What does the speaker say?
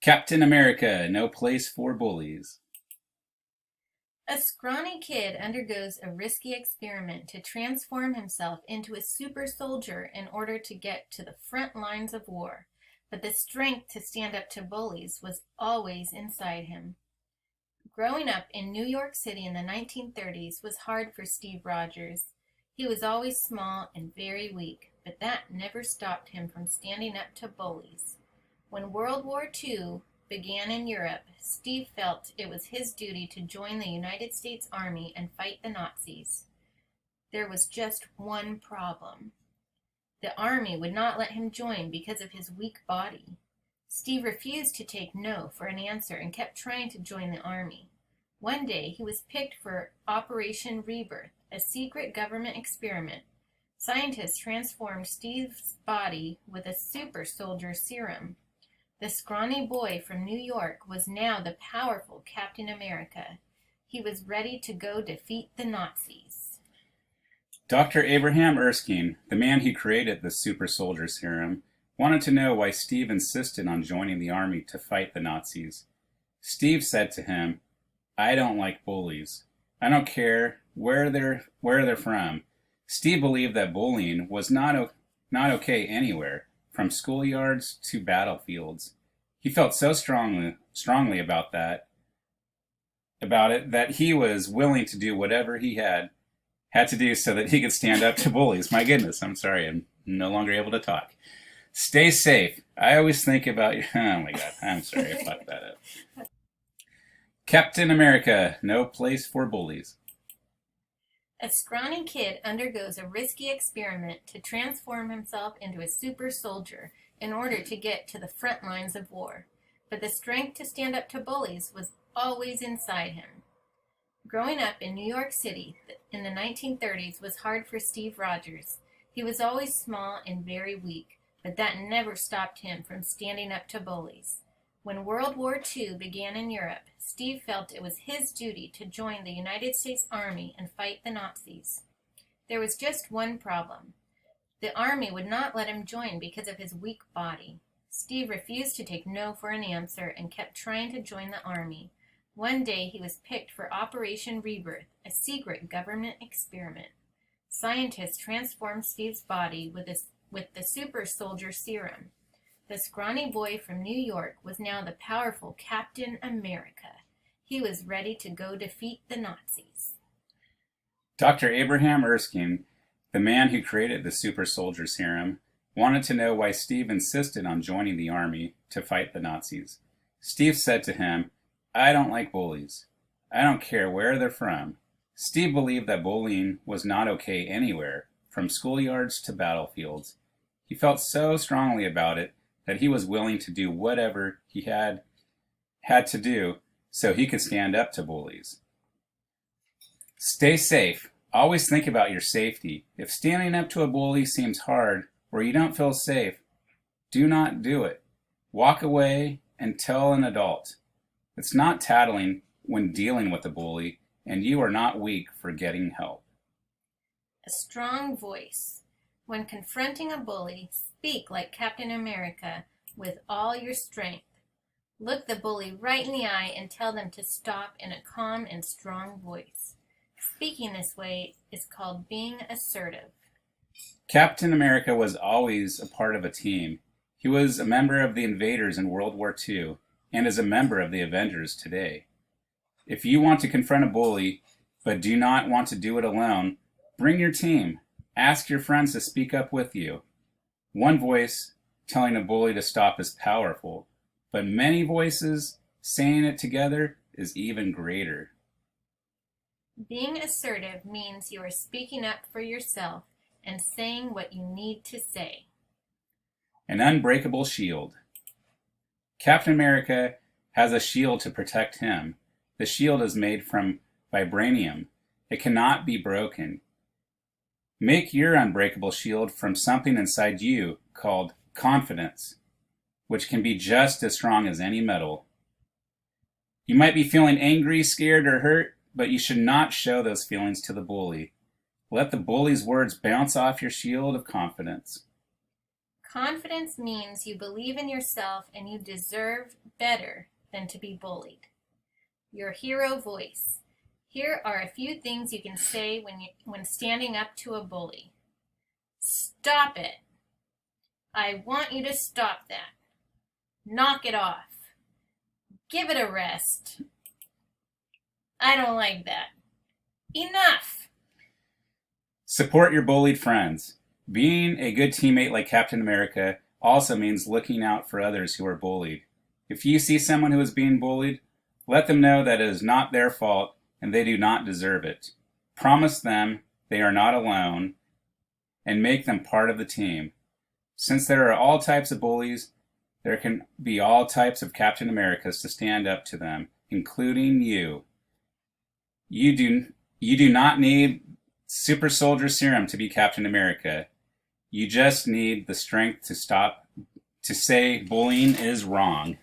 Captain America, no place for bullies. A scrawny kid undergoes a risky experiment to transform himself into a super soldier in order to get to the front lines of war, but the strength to stand up to bullies was always inside him. Growing up in New York City in the 1930s was hard for Steve Rogers. He was always small and very weak, but that never stopped him from standing up to bullies. When World War II began in Europe, Steve felt it was his duty to join the United States Army and fight the Nazis. There was just one problem. The Army would not let him join because of his weak body. Steve refused to take no for an answer and kept trying to join the Army. One day he was picked for Operation Rebirth, a secret government experiment. Scientists transformed Steve's body with a super soldier serum. The scrawny boy from New York was now the powerful Captain America. He was ready to go defeat the Nazis. Dr. Abraham Erskine, the man who created the super soldier serum, wanted to know why Steve insisted on joining the army to fight the Nazis. Steve said to him, "I don't like bullies. I don't care where they're from." Steve believed that bullying was not okay anywhere, from schoolyards to battlefields. He felt so strongly about it that he was willing to do whatever he had to do so that he could stand up to bullies. My goodness, I'm sorry, I'm no longer able to talk. Stay safe. I always think about you. Oh my God, I'm sorry, I fucked that up. Captain America, no place for bullies. A scrawny kid undergoes a risky experiment to transform himself into a super soldier in order to get to the front lines of war, but the strength to stand up to bullies was always inside him. Growing up in New York City in the 1930s was hard for Steve Rogers. He was always small and very weak, but that never stopped him from standing up to bullies. When World War II began in Europe, Steve felt it was his duty to join the United States Army and fight the Nazis. There was just one problem. The Army would not let him join because of his weak body. Steve refused to take no for an answer and kept trying to join the Army. One day he was picked for Operation Rebirth, a secret government experiment. Scientists transformed Steve's body with the super soldier serum. The scrawny boy from New York was now the powerful Captain America. He was ready to go defeat the Nazis. Dr. Abraham Erskine, the man who created the super soldier serum, wanted to know why Steve insisted on joining the army to fight the Nazis. Steve said to him, "I don't like bullies. I don't care where they're from." Steve believed that bullying was not okay anywhere, from schoolyards to battlefields. He felt so strongly about it that he was willing to do whatever he had to do so he could stand up to bullies. Stay safe. Always think about your safety. If standing up to a bully seems hard or you don't feel safe, do not do it. Walk away and tell an adult. It's not tattling when dealing with a bully, and you are not weak for getting help. A strong voice. When confronting a bully, speak like Captain America with all your strength. Look the bully right in the eye and tell them to stop in a calm and strong voice. Speaking this way is called being assertive. Captain America was always a part of a team. He was a member of the invaders in World War II and is a member of the Avengers today. If you want to confront a bully but do not want to do it alone, bring your team. Ask your friends to speak up with you. One voice telling a bully to stop is powerful, but many voices saying it together is even greater. Being assertive means you are speaking up for yourself and saying what you need to say. An unbreakable shield. Captain America has a shield to protect him. The shield is made from vibranium. It cannot be broken. Make your unbreakable shield from something inside you called confidence, which can be just as strong as any metal. You might be feeling angry, scared, or hurt, but you should not show those feelings to the bully. Let the bully's words bounce off your shield of confidence. Confidence means you believe in yourself and you deserve better than to be bullied. Your hero voice. Here are a few things you can say when standing up to a bully. Stop it. I want you to stop that. Knock it off. Give it a rest. I don't like that. Enough. Support your bullied friends. Being a good teammate like Captain America also means looking out for others who are bullied. If you see someone who is being bullied, let them know that it is not their fault and they do not deserve it. Promise them they are not alone and make them part of the team. Since there are all types of bullies, there can be all types of Captain Americas to stand up to them, including you. You do not need super soldier serum to be Captain America. You just need the strength to say bullying is wrong.